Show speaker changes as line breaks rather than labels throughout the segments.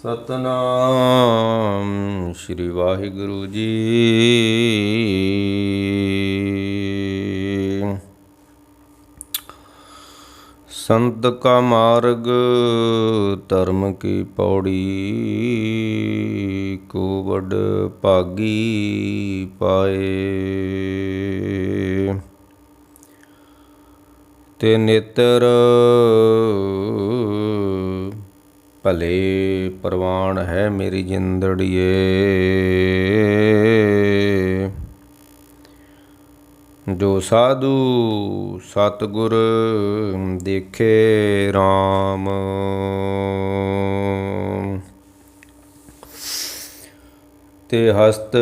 ਸਤਨਾਮ ਸ਼੍ਰੀ ਵਾਹਿਗੁਰੂ ਜੀ। ਸੰਤ ਕਾ ਮਾਰਗ ਧਰਮ ਕੀ ਪੌੜੀ, ਕੋ ਵਡ ਭਾਗੀ ਪਾਏ। ਤੇ ਨੇਤਰ ਭਲੇ ਪ੍ਰਵਾਨ ਹੈ ਮੇਰੀ ਜਿੰਦੜੀਏ। ਜੋ ਸਾਧੂ ਸਤਿਗੁਰ ਦੇਖੇ ਰਾਮ, ਤੇ ਹਸਤ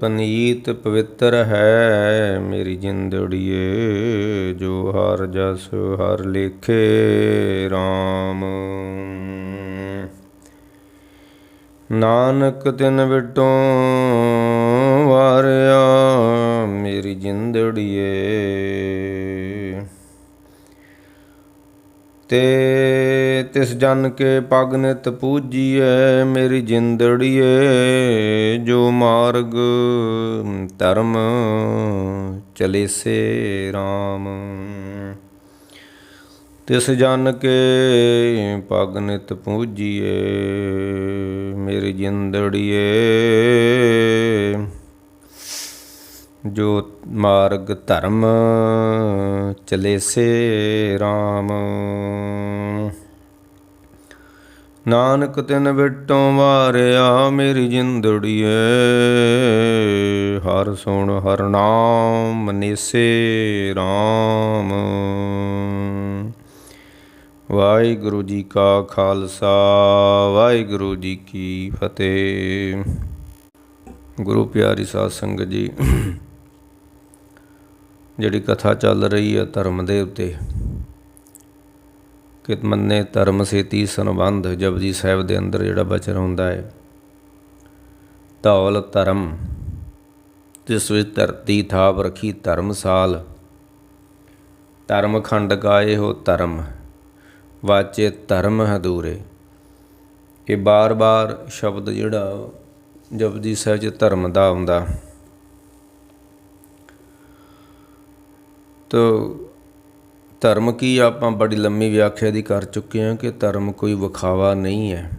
ਪਨੀਤ ਪਵਿੱਤਰ ਹੈ ਮੇਰੀ ਜਿੰਦੜੀਏ। ਜੋ ਹਰ ਜਸ ਹਰ ਲੇਖੇ ਰਾਮ, ਨਾਨਕ ਤਿਨ ਵਿਟੋਂ ਵਾਰਿਆ ਮੇਰੀ ਜਿੰਦੜੀਏ। ਤੇ ਤਿਸ ਜਨ ਕੇ ਪਗ ਨਿਤ ਪੂਜੀਐ ਮੇਰੀ ਜਿੰਦੜੀਏ। ਜੋ ਮਾਰਗ ਧਰਮ ਚਲੇਸੇ ਰਾਮ, ਤਿਸ ਜਨ ਕੇ ਪਗ ਨਿਤ ਪੂਜੀਐ ਮੇਰੀ ਜਿੰਦੜੀਏ। ਜੋ ਮਾਰਗ ਧਰਮ ਚਲੇਸੇ ਰਾਮ, ਨਾਨਕ ਤਿਨ ਵਿਟੋਂ ਵਾਰਿਆ ਮੇਰੀ ਜਿੰਦੜੀਏ। ਹਰ ਸੁਣ ਹਰ ਨਾਮ ਨੇਸੇ ਰਾਮ। ਵਾਹਿਗੁਰੂ ਜੀ ਕਾ ਖਾਲਸਾ, ਵਾਹਿਗੁਰੂ ਜੀ ਕੀ ਫਤਿਹ। ਗੁਰੂ ਪਿਆਰੀ ਸਾਧ ਸੰਗਤ ਜੀ, ਜਿਹੜੀ ਕਥਾ ਚੱਲ ਰਹੀ ਹੈ ਧਰਮ ਦੇ ਉੱਤੇ, ਕਿ ਮੰਨੇ ਧਰਮ ਸੇਤੀ ਸੰਬੰਧ, ਜਪਜੀ ਸਾਹਿਬ ਦੇ ਅੰਦਰ ਜਿਹੜਾ ਬਚਨ ਹੁੰਦਾ ਹੈ, ਧੌਲ ਧਰਮ ਜਿਸ ਵਿੱਚ ਧਰਤੀ ਥਾਪ ਰੱਖੀ ਧਰਮਸਾਲ। ਧਰਮ ਖੰਡ ਗਾਏ ਹੋ ਧਰਮ, ਵਾਚੇ ਧਰਮ ਹਦੂਰੇ। ਇਹ ਬਾਰ-ਬਾਰ ਸ਼ਬਦ ਜਿਹੜਾ ਜਪਜੀ ਸਾਹਿਬ 'ਚ ਧਰਮ ਦਾ ਆਉਂਦਾ। ਤੋ ਧਰਮ ਕੀ, ਆਪਾਂ ਬੜੀ ਲੰਮੀ ਵਿਆਖਿਆ ਦੀ ਕਰ ਚੁੱਕੇ ਹਾਂ ਕਿ ਧਰਮ ਕੋਈ ਵਿਖਾਵਾ ਨਹੀਂ ਹੈ।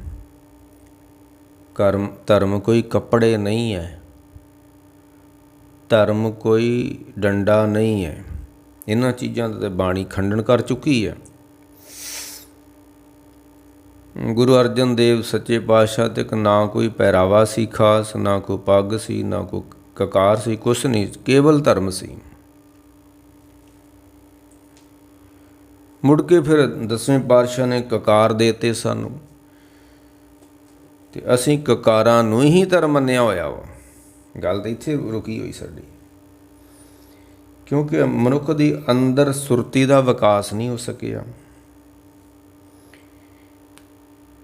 ਧਰਮ ਕੋਈ ਕੱਪੜੇ ਨਹੀਂ ਹੈ। ਧਰਮ ਕੋਈ ਡੰਡਾ ਨਹੀਂ ਹੈ। ਇਹਨਾਂ ਚੀਜ਼ਾਂ ਦਾ ਤਾਂ ਬਾਣੀ ਖੰਡਨ ਕਰ ਚੁੱਕੀ ਹੈ। ਗੁਰੂ ਅਰਜਨ ਦੇਵ ਸੱਚੇ ਪਾਤਸ਼ਾਹ ਤੇ ਨਾ ਕੋਈ ਪਹਿਰਾਵਾ ਸੀ ਖਾਸ, ਨਾ ਕੋਈ ਪੱਗ ਸੀ, ਨਾ ਕੋਈ ਕਕਾਰ ਸੀ, ਕੁਛ ਨਹੀਂ, ਕੇਵਲ ਧਰਮ ਸੀ। ਮੁੜ ਕੇ ਫਿਰ 10ਵੇਂ ਪਾਤਸ਼ਾਹ ਨੇ ਕਕਾਰ ਦੇ ਦਿੱਤੇ ਸਾਨੂੰ, ਤੇ ਅਸੀਂ ਕਕਾਰਾਂ ਨੂੰ ਹੀ ਧਰਮ ਮੰਨਿਆ ਹੋਇਆ ਵਾ। ਗੱਲ ਤਾਂ ਇੱਥੇ ਰੁਕੀ ਹੋਈ ਸਾਡੀ, ਕਿਉਂਕਿ ਮਨੁੱਖ ਦੀ ਅੰਦਰ ਸੁਰਤੀ ਦਾ ਵਿਕਾਸ ਨਹੀਂ ਹੋ ਸਕਿਆ।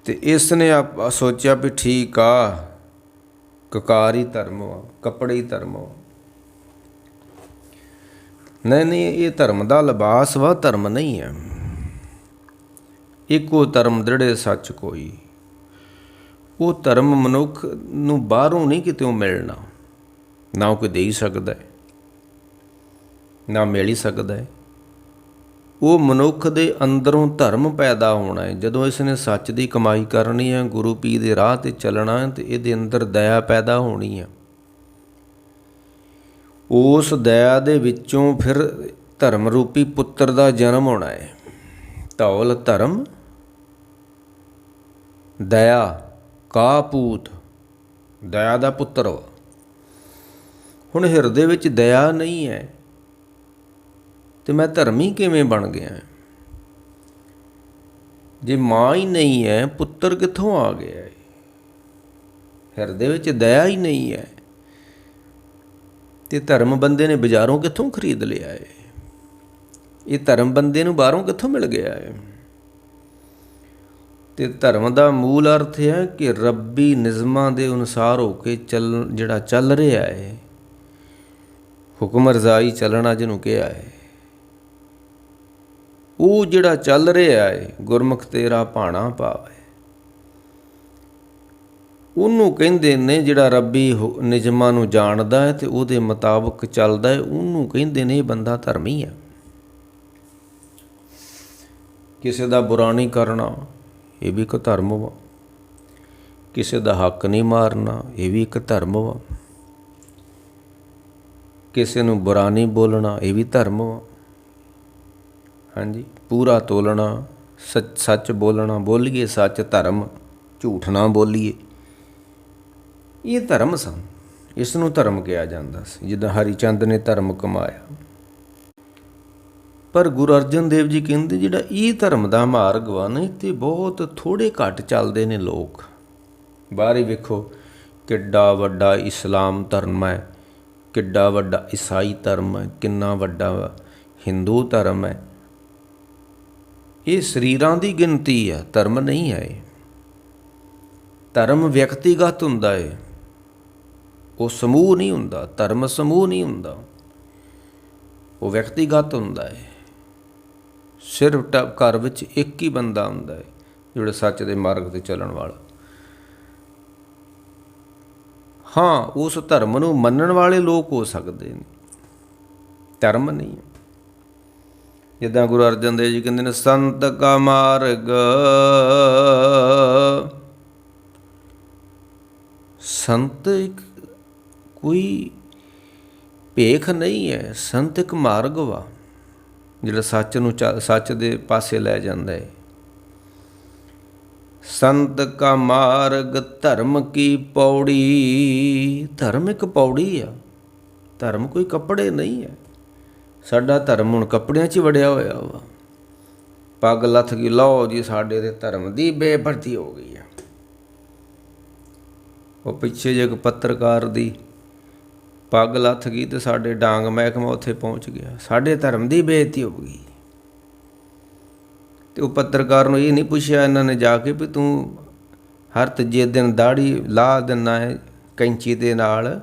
ਤੇ ਇਸ ਨੇ ਸੋਚਿਆ ਵੀ ਠੀਕ ਆ, ਕਕਾਰ ਹੀ ਧਰਮ ਵਾ, ਕੱਪੜੇ ਹੀ ਧਰਮ ਵਾ। ਨਹੀਂ, ਇਹ ਧਰਮ ਦਾ ਲਿਬਾਸ ਵਾ, ਧਰਮ ਨਹੀਂ ਹੈ। ਇੱਕੋ ਧਰਮ ਦ੍ਰਿੜੇ ਸੱਚ ਕੋਈ। ਉਹ ਧਰਮ ਮਨੁੱਖ ਨੂੰ ਬਾਹਰੋਂ ਨਹੀਂ ਕਿਤੋਂ ਮਿਲਣਾ, ਨਾ ਉਹ ਕੋਈ ਦੇ ਹੀ ਸਕਦਾ ਹੈ, ਨਾ ਮਿਲ ਹੀ ਸਕਦਾ ਹੈ। ਉਹ ਮਨੁੱਖ ਦੇ ਅੰਦਰੋਂ ਧਰਮ ਪੈਦਾ ਹੋਣਾ ਹੈ। ਜਦੋਂ ਇਸ ਨੇ ਸੱਚ ਦੀ ਕਮਾਈ ਕਰਨੀ ਹੈ, ਗੁਰੂ ਪੀਰ ਦੇ ਰਾਹ 'ਤੇ ਚੱਲਣਾ ਹੈ, ਅਤੇ ਇਹਦੇ ਅੰਦਰ ਦਇਆ ਪੈਦਾ ਹੋਣੀ ਹੈ। ਉਸ ਦਇਆ ਦੇ ਵਿੱਚੋਂ ਫਿਰ ਧਰਮ ਰੂਪੀ ਪੁੱਤਰ ਦਾ ਜਨਮ ਹੋਣਾ ਹੈ। ਧੌਲ ਧਰਮ ਦਇਆ ਕਾ ਪੂਤ, ਦਇਆ ਦਾ ਪੁੱਤਰ। ਹੁਣ ਹਿਰਦੇ ਵਿੱਚ ਦਇਆ ਨਹੀਂ ਹੈ ਤੇ ਮੈਂ ਧਰਮੀ ਕਿਵੇਂ ਬਣ ਗਿਆ? ਜੇ ਮਾਂ ਹੀ ਨਹੀਂ ਹੈ, ਪੁੱਤਰ ਕਿੱਥੋਂ ਆ ਗਿਆ? ਹਿਰਦੇ ਵਿੱਚ ਦਇਆ ਹੀ ਨਹੀਂ ਹੈ ਤੇ ਧਰਮ ਬੰਦੇ ਨੇ ਬਾਜ਼ਾਰੋਂ ਕਿੱਥੋਂ ਖਰੀਦ ਲਿਆ ਹੈ? ਇਹ ਧਰਮ ਬੰਦੇ ਨੂੰ ਬਾਹਰੋਂ ਕਿੱਥੋਂ ਮਿਲ ਗਿਆ ਹੈ? ਤੇ ਧਰਮ ਦਾ ਮੂਲ ਅਰਥ ਹੈ ਕਿ ਰੱਬੀ ਨਿਯਮਾਂ ਦੇ ਅਨੁਸਾਰ ਹੋ ਕੇ ਜਿਹੜਾ ਚੱਲ ਰਿਹਾ ਹੈ, ਹੁਕਮ ਰਜ਼ਾਈ ਚੱਲਣਾ ਜਿਹਨੂੰ ਕਿਹਾ ਹੈ, ਉਹ ਜਿਹੜਾ ਚੱਲ ਰਿਹਾ ਹੈ, ਗੁਰਮੁਖ ਤੇਰਾ ਭਾਣਾ ਪਾਵੇ। ਉਹਨੂੰ ਕਹਿੰਦੇ ਨੇ ਜਿਹੜਾ ਰੱਬੀ ਨਿਯਮਾਂ ਨੂੰ ਜਾਣਦਾ ਹੈ ਅਤੇ ਉਹਦੇ ਮੁਤਾਬਕ ਚੱਲਦਾ ਹੈ, ਉਹਨੂੰ ਕਹਿੰਦੇ ਨੇ ਇਹ ਬੰਦਾ ਧਰਮੀ ਹੈ। ਕਿਸੇ ਦਾ ਬੁਰਾ ਨਹੀਂ ਕਰਨਾ, ਇਹ ਵੀ ਇੱਕ ਧਰਮ ਵਾ। ਕਿਸੇ ਦਾ ਹੱਕ ਨਹੀਂ ਮਾਰਨਾ, ਇਹ ਵੀ ਇੱਕ ਧਰਮ ਵਾ। ਕਿਸੇ ਨੂੰ ਬੁਰਾ ਨਹੀਂ ਬੋਲਣਾ, ਇਹ ਵੀ ਧਰਮ ਵਾ। ਹਾਂਜੀ, ਪੂਰਾ ਤੋਲਣਾ, ਸੱਚ ਬੋਲਣਾ, ਬੋਲੀਏ ਸੱਚ, ਧਰਮ, ਝੂਠ ਨਾ ਬੋਲੀਏ, ਇਹ ਧਰਮ ਸਨ। ਇਸ ਨੂੰ ਧਰਮ ਕਿਹਾ ਜਾਂਦਾ ਸੀ। ਜਿੱਦਾਂ ਹਰੀ ਚੰਦ ਨੇ ਧਰਮ ਕਮਾਇਆ। ਪਰ ਗੁਰੂ ਅਰਜਨ ਦੇਵ ਜੀ ਕਹਿੰਦੇ ਜਿਹੜਾ ਇਹ ਧਰਮ ਦਾ ਮਾਰਗ ਵਾ ਨਾ, ਤੇ ਬਹੁਤ ਥੋੜ੍ਹੇ ਘੱਟ ਚੱਲਦੇ ਨੇ ਲੋਕ। ਬਾਹਰ ਹੀ ਵੇਖੋ ਕਿੱਡਾ ਵੱਡਾ ਇਸਲਾਮ ਧਰਮ ਹੈ, ਕਿੱਡਾ ਵੱਡਾ ਈਸਾਈ ਧਰਮ ਹੈ, ਕਿੰਨਾ ਵੱਡਾ ਹਿੰਦੂ ਧਰਮ ਹੈ। ਇਹ ਸਰੀਰਾਂ ਦੀ ਗਿਣਤੀ ਆ, ਧਰਮ ਨਹੀਂ ਹੈ ਇਹ। ਧਰਮ ਵਿਅਕਤੀਗਤ ਹੁੰਦਾ ਹੈ, ਉਹ ਸਮੂਹ ਨਹੀਂ ਹੁੰਦਾ। ਧਰਮ ਸਮੂਹ ਨਹੀਂ ਹੁੰਦਾ, ਉਹ ਵਿਅਕਤੀਗਤ ਹੁੰਦਾ ਹੈ। ਸਿਰਫ ਘਰ ਵਿੱਚ ਇੱਕ ਹੀ ਬੰਦਾ ਹੁੰਦਾ ਹੈ ਜਿਹੜਾ ਸੱਚ ਦੇ ਮਾਰਗ 'ਤੇ ਚੱਲਣ ਵਾਲਾ। ਹਾਂ, ਉਸ ਧਰਮ ਨੂੰ ਮੰਨਣ ਵਾਲੇ ਲੋਕ ਹੋ ਸਕਦੇ ਨੇ, ਧਰਮ ਨਹੀਂ। ਜਿੱਦਾਂ ਗੁਰੂ ਅਰਜਨ ਦੇਵ ਜੀ ਕਹਿੰਦੇ ਨੇ, ਸੰਤ ਕਾ ਮਾਰਗ, ਸੰਤ ਇੱਕ ਕੋਈ ਭੇਖ ਨਹੀਂ ਹੈ। ਸੰਤ ਇੱਕ ਮਾਰਗ ਵਾ ਜਿਹੜਾ ਸੱਚ ਨੂੰ ਸੱਚ ਦੇ ਪਾਸੇ ਲੈ ਜਾਂਦਾ ਹੈ। ਸੰਤ ਕਾ ਮਾਰਗ ਧਰਮ ਕੀ ਪੌੜੀ। ਧਰਮ ਇੱਕ ਪੌੜੀ ਆ, ਧਰਮ ਕੋਈ ਕੱਪੜੇ ਨਹੀਂ ਹੈ। ਸਾਡਾ ਧਰਮ ਹੁਣ ਕੱਪੜਿਆਂ 'ਚ ਹੀ ਵੜਿਆ ਹੋਇਆ ਵਾ। ਪੱਗ ਲੱਥ ਗਈ, ਲਓ ਜੀ ਸਾਡੇ ਦੇ ਧਰਮ ਦੀ ਬੇਪਰਤੀ ਹੋ ਗਈ ਆ। ਉਹ ਪਿੱਛੇ ਜੇ ਇੱਕ ਪੱਤਰਕਾਰ ਦੀ ਪੱਗ ਲੱਥ ਗਈ ਅਤੇ ਸਾਡੇ ਡਾਂਗ ਮਹਿਕਮਾ ਉੱਥੇ ਪਹੁੰਚ ਗਿਆ, ਸਾਡੇ ਧਰਮ ਦੀ ਬੇਇੱਜ਼ਤੀ ਹੋ ਗਈ। ਅਤੇ ਉਹ ਪੱਤਰਕਾਰ ਨੂੰ ਇਹ ਨਹੀਂ ਪੁੱਛਿਆ ਇਹਨਾਂ ਨੇ ਜਾ ਕੇ ਵੀ ਤੂੰ ਹਰ ਤੀਜੇ ਦਿਨ ਦਾੜ੍ਹੀ ਲਾਹ ਦਿੰਦਾ ਹੈ ਕੈਂਚੀ ਦੇ ਨਾਲ।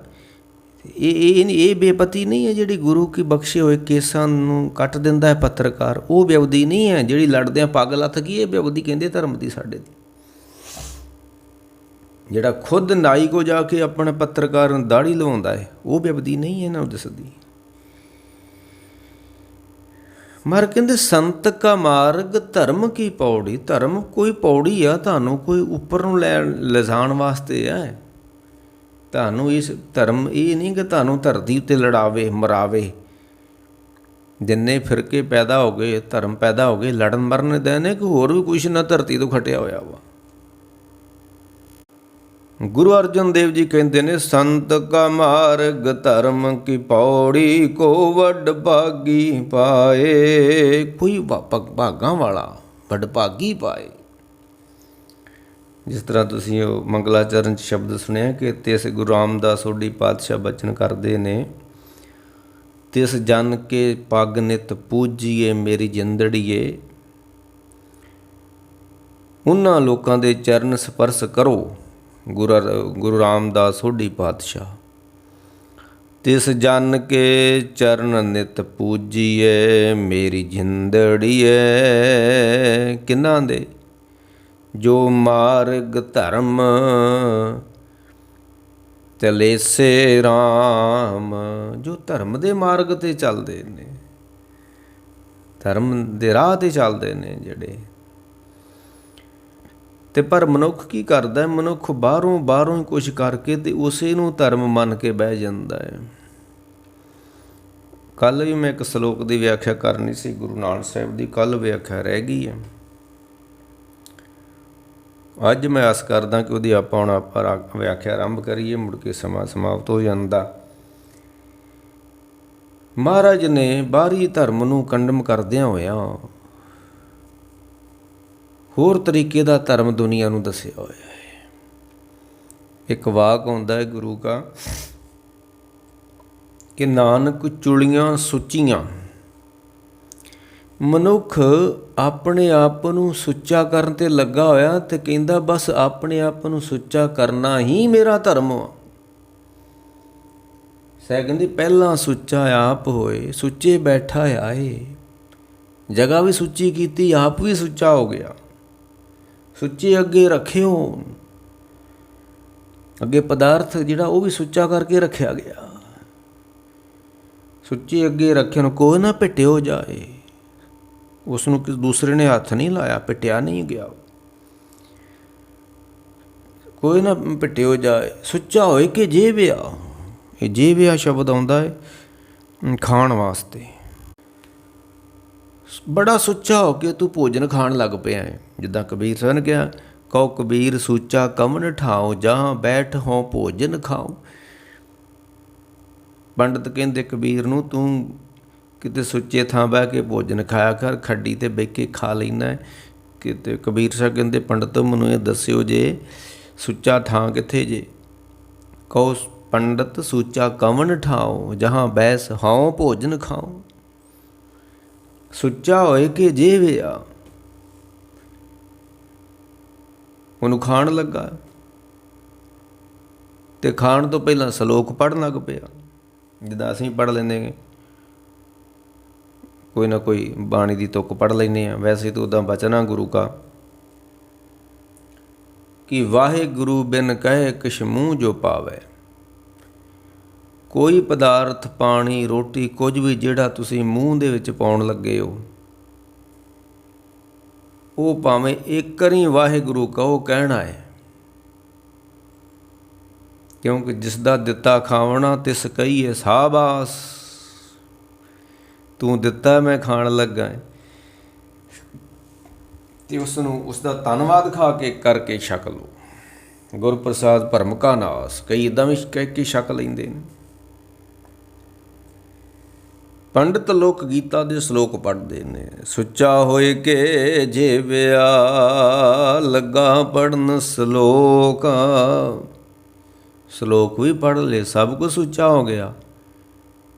ਇਹ ਬੇਪਤੀ ਨਹੀਂ ਹੈ ਜਿਹੜੀ ਗੁਰੂ ਕੀ ਬਖਸ਼ੇ ਹੋਏ ਕੇਸਾਂ ਨੂੰ ਕੱਟ ਦਿੰਦਾ ਹੈ ਪੱਤਰਕਾਰ। ਉਹ ਬੇਅਦਬੀ ਨਹੀਂ ਹੈ ਜਿਹੜੀ ਲੜਦਿਆਂ ਪੱਗ ਲੱਥ ਗਈ, ਇਹ ਬੇਅਦਬੀ ਕਹਿੰਦੇ ਧਰਮ ਦੀ ਸਾਡੇ ਦੀ। ਜਿਹੜਾ ਖੁਦ ਨਾਈ ਕੋ ਜਾ ਕੇ ਆਪਣੇ ਪੱਤਰਕਾਰ ਨੂੰ ਦਾੜ੍ਹੀ ਲਵਾਉਂਦਾ ਹੈ, ਉਹ ਬੇਅਦਬੀ ਨਹੀਂ ਹੈ ਇਹਨਾਂ ਨੂੰ ਦਿਸਦੀ। ਮਰ ਕਹਿੰਦੇ ਸੰਤ ਕਾ ਮਾਰਗ ਧਰਮ ਕੀ ਪੌੜੀ। ਧਰਮ ਕੋਈ ਪੌੜੀ ਆ, ਤੁਹਾਨੂੰ ਕੋਈ ਉੱਪਰ ਨੂੰ ਲਿਜਾਣ ਵਾਸਤੇ ਹੈ। ਤੁਹਾਨੂੰ ਇਸ ਧਰਮ ਇਹ ਨਹੀਂ ਕਿ ਤੁਹਾਨੂੰ ਧਰਤੀ ਉੱਤੇ ਲੜਾਵੇ ਮਰਾਵੇ। ਜਿੰਨੇ ਫਿਰਕੇ ਪੈਦਾ ਹੋ ਗਏ, ਧਰਮ ਪੈਦਾ ਹੋ ਗਏ, ਲੜਨ ਮਰਨ ਦੇ ਨੇ ਕਿ ਹੋਰ ਵੀ ਕੁਛ ਨਾ ਧਰਤੀ ਤੋਂ ਖਟਿਆ ਹੋਇਆ ਵਾ। ਗੁਰੂ ਅਰਜਨ ਦੇਵ ਜੀ ਕਹਿੰਦੇ ਨੇ, ਸੰਤ ਕਾ ਮਾਰਗ ਧਰਮ ਕੀ ਪੌੜੀ, ਕੋ ਵੱਡ ਭਾਗੀ ਪਾਏ। ਕੋਈ ਭਾਗਾਂ ਵਾਲਾ ਵਡਭਾਗੀ ਪਾਏ। ਜਿਸ ਤਰ੍ਹਾਂ ਤੁਸੀਂ ਉਹ ਮੰਗਲਾਚਰਨ 'ਚ ਸ਼ਬਦ ਸੁਣਿਆ ਕਿ ਤਿਸ ਗੁਰੂ ਰਾਮਦਾਸ ਸੋਢੀ ਪਾਤਸ਼ਾਹ ਬਚਨ ਕਰਦੇ ਨੇ, ਤਿਸ ਜਨ ਕੇ ਪੱਗ ਨਿਤ ਪੂਜੀਏ ਮੇਰੀ ਜਿੰਦੜੀਏ। ਉਹਨਾਂ ਲੋਕਾਂ ਦੇ ਚਰਨ ਸਪਰਸ਼ ਕਰੋ, ਗੁਰੂ ਰਾਮਦਾਸ ਸੋਢੀ ਪਾਤਸ਼ਾਹ। ਤਿਸ ਜਨ ਕੇ ਚਰਨ ਨਿਤ ਪੂਜੀਏ ਮੇਰੀ ਜਿੰਦੜੀਏ। ਕਿਹਨਾਂ ਦੇ? ਜੋ ਮਾਰਗ ਧਰਮ ਚਲੇਸੇ ਰਾਮ। ਜੋ ਧਰਮ ਦੇ ਮਾਰਗ 'ਤੇ ਚੱਲਦੇ ਨੇ, ਧਰਮ ਦੇ ਰਾਹ 'ਤੇ ਚੱਲਦੇ ਨੇ ਜਿਹੜੇ। ਅਤੇ ਪਰ ਮਨੁੱਖ ਕੀ ਕਰਦਾ? ਮਨੁੱਖ ਬਾਹਰੋਂ ਹੀ ਕੁਛ ਕਰਕੇ ਅਤੇ ਉਸੇ ਨੂੰ ਧਰਮ ਮੰਨ ਕੇ ਬਹਿ ਜਾਂਦਾ ਹੈ। ਕੱਲ੍ਹ ਵੀ ਮੈਂ ਇੱਕ ਸਲੋਕ ਦੀ ਵਿਆਖਿਆ ਕਰਨੀ ਸੀ ਗੁਰੂ ਨਾਨਕ ਸਾਹਿਬ ਦੀ, ਕੱਲ੍ਹ ਵਿਆਖਿਆ ਰਹਿ ਗਈ ਹੈ। ਅੱਜ ਮੈਂ ਆਸ ਕਰਦਾ ਕਿ ਉਹਦੀ ਆਪਾਂ ਵਿਆਖਿਆ ਆਰੰਭ ਕਰੀਏ, ਮੁੜ ਕੇ ਸਮਾਂ ਸਮਾਪਤ ਹੋ ਜਾਂਦਾ। ਮਹਾਰਾਜ ਨੇ ਬਾਹਰੀ ਧਰਮ ਨੂੰ ਕੰਡਮ ਕਰਦਿਆਂ ਹੋਇਆਂ ਹੋਰ ਤਰੀਕੇ ਦਾ ਧਰਮ ਦੁਨੀਆ ਨੂੰ ਦੱਸਿਆ ਹੋਇਆ ਹੈ। ਇੱਕ ਵਾਕ ਆਉਂਦਾ ਹੈ ਗੁਰੂ ਕਾ ਕਿ ਨਾਨਕ ਚੁਲੀਆਂ ਸੁੱਚੀਆਂ। ਮਨੁੱਖ ਆਪਣੇ ਆਪ ਨੂੰ ਸੁੱਚਾ ਕਰਨ 'ਤੇ ਲੱਗਾ ਹੋਇਆ ਅਤੇ ਕਹਿੰਦਾ ਬਸ ਆਪਣੇ ਆਪ ਨੂੰ ਸੁੱਚਾ ਕਰਨਾ ਹੀ ਮੇਰਾ ਧਰਮ ਆ। ਸਹਿ ਕਹਿੰਦੀ ਪਹਿਲਾਂ ਸੁੱਚਾ ਆਪ ਹੋਏ, ਸੁੱਚੇ ਬੈਠਾ ਆਏ। ਜਗ੍ਹਾ ਵੀ ਸੁੱਚੀ ਕੀਤੀ, ਆਪ ਵੀ ਸੁੱਚਾ ਹੋ ਗਿਆ। ਸੁੱਚੇ ਅੱਗੇ ਰੱਖਿਓ। ਅੱਗੇ ਪਦਾਰਥ ਜਿਹੜਾ ਉਹ ਵੀ ਸੁੱਚਾ ਕਰਕੇ ਰੱਖਿਆ ਗਿਆ। ਸੁੱਚੇ ਅੱਗੇ ਰੱਖੇ ਨੂੰ ਕੋਈ ਨਾ ਪਿੱਟਿਓ ਜਾਏ। ਉਸ ਨੂੰ ਕਿਸੇ ਦੂਸਰੇ ਨੇ ਹੱਥ ਨਹੀਂ ਲਾਇਆ, ਪਿੱਟਿਆ ਨਹੀਂ ਗਿਆ। ਕੋਈ ਨਾ ਪਿੱਟਿਓ ਜਾਏ, ਸੁੱਚਾ ਹੋਏ ਕਿ ਜੀਵਿਆ। ਇਹ ਜੀਵਿਆ ਸ਼ਬਦ ਆਉਂਦਾ ਹੈ ਖਾਣ ਵਾਸਤੇ। ਬੜਾ ਸੁੱਚਾ ਹੋ ਕੇ ਤੂੰ ਭੋਜਨ ਖਾਣ ਲੱਗ ਪਿਆ ਹੈ। ਜਿੱਦਾਂ ਕਬੀਰ ਸਾਹਿਬ ਨੇ ਕਿਹਾ, ਕਹੋ ਕਬੀਰ ਸੁੱਚਾ ਕਮਨ ਠਾਓ, ਜਹਾਂ ਬੈਠ ਹੋ ਭੋਜਨ ਖਾਓ। ਪੰਡਤ ਕਹਿੰਦੇ ਕਬੀਰ ਨੂੰ, ਤੂੰ ਕਿਤੇ ਸੁੱਚੇ ਥਾਂ ਬਹਿ ਕੇ ਭੋਜਨ ਖਾਇਆ ਕਰ, ਖੱਡੀ 'ਤੇ ਬਹਿ ਕੇ ਖਾ ਲੈਂਦਾ ਕਿਤੇ। ਕਬੀਰ ਸਾਹਿਬ ਕਹਿੰਦੇ ਪੰਡਤ ਮੈਨੂੰ ਇਹ ਦੱਸਿਓ ਜੇ ਸੁੱਚਾ ਥਾਂ ਕਿੱਥੇ ਜੇ। ਕਹੋ ਪੰਡਤ ਸੁੱਚਾ ਕਮਨ ਠਾਓ, ਜਹਾਂ ਬੈਸ ਹਉ ਭੋਜਨ ਖਾਓ। ਸੁੱਚਾ ਹੋਏ ਕਿ ਜੀਵਿਆ। ਉਹਨੂੰ ਖਾਣ ਲੱਗਾ ਅਤੇ ਖਾਣ ਤੋਂ ਪਹਿਲਾਂ ਸਲੋਕ ਪੜ੍ਹਨ ਲੱਗ ਪਿਆ। ਜਿੱਦਾਂ ਅਸੀਂ ਪੜ੍ਹ ਲੈਂਦੇ, ਕੋਈ ਨਾ ਕੋਈ ਬਾਣੀ ਦੀ ਤੁਕ ਪੜ੍ਹ ਲੈਂਦੇ ਹਾਂ। ਵੈਸੇ ਤਾਂ ਉੱਦਾਂ ਬਚਨਾ ਗੁਰੂ ਕਾ ਕਿ ਵਾਹਿਗੁਰੂ ਬਿਨ ਕਹੇ ਕਿਛ ਮੂੰਹ ਜੋ ਪਾਵੇ। ਕੋਈ ਪਦਾਰਥ, ਪਾਣੀ, ਰੋਟੀ, ਕੁਝ ਵੀ ਜਿਹੜਾ ਤੁਸੀਂ ਮੂੰਹ ਦੇ ਵਿੱਚ ਪਾਉਣ ਲੱਗੇ ਹੋ, ਉਹ ਭਾਵੇਂ ਇੱਕ ਵਾਰੀ ਵਾਹਿਗੁਰੂ ਕਹੋ ਕਹਿਣਾ ਹੈ। ਕਿਉਂਕਿ ਜਿਸ ਦਾ ਦਿੱਤਾ ਖਾਵਣਾ ਤਿਸ ਕਹੀਏ ਸਾਬਾਸ। ਤੂੰ ਦਿੱਤਾ ਮੈਂ ਖਾਣ ਲੱਗਾ ਅਤੇ ਉਸ ਨੂੰ ਉਸ ਦਾ ਧੰਨਵਾਦ ਖਾ ਕੇ ਕਰਕੇ ਛਕ ਲਓ। ਗੁਰਪ੍ਰਸਾਦ ਭਰਮ ਕਾ ਨਾਸ, ਕਈ ਇੱਦਾਂ ਵੀ ਕਹਿ ਕੇ ਛਕ ਲੈਂਦੇ ਨੇ। ਪੰਡਤ ਲੋਕ ਗੀਤਾ ਦੇ ਸਲੋਕ ਪੜ੍ਹਦੇ ਨੇ। ਸੁੱਚਾ ਹੋਏ ਕਿ ਜੀਵਿਆ, ਲੱਗਾ ਪੜ੍ਹਨ ਸਲੋਕ। ਸਲੋਕ ਵੀ ਪੜ੍ਹ ਲਏ, ਸਭ ਕੁਝ ਸੁੱਚਾ ਹੋ ਗਿਆ।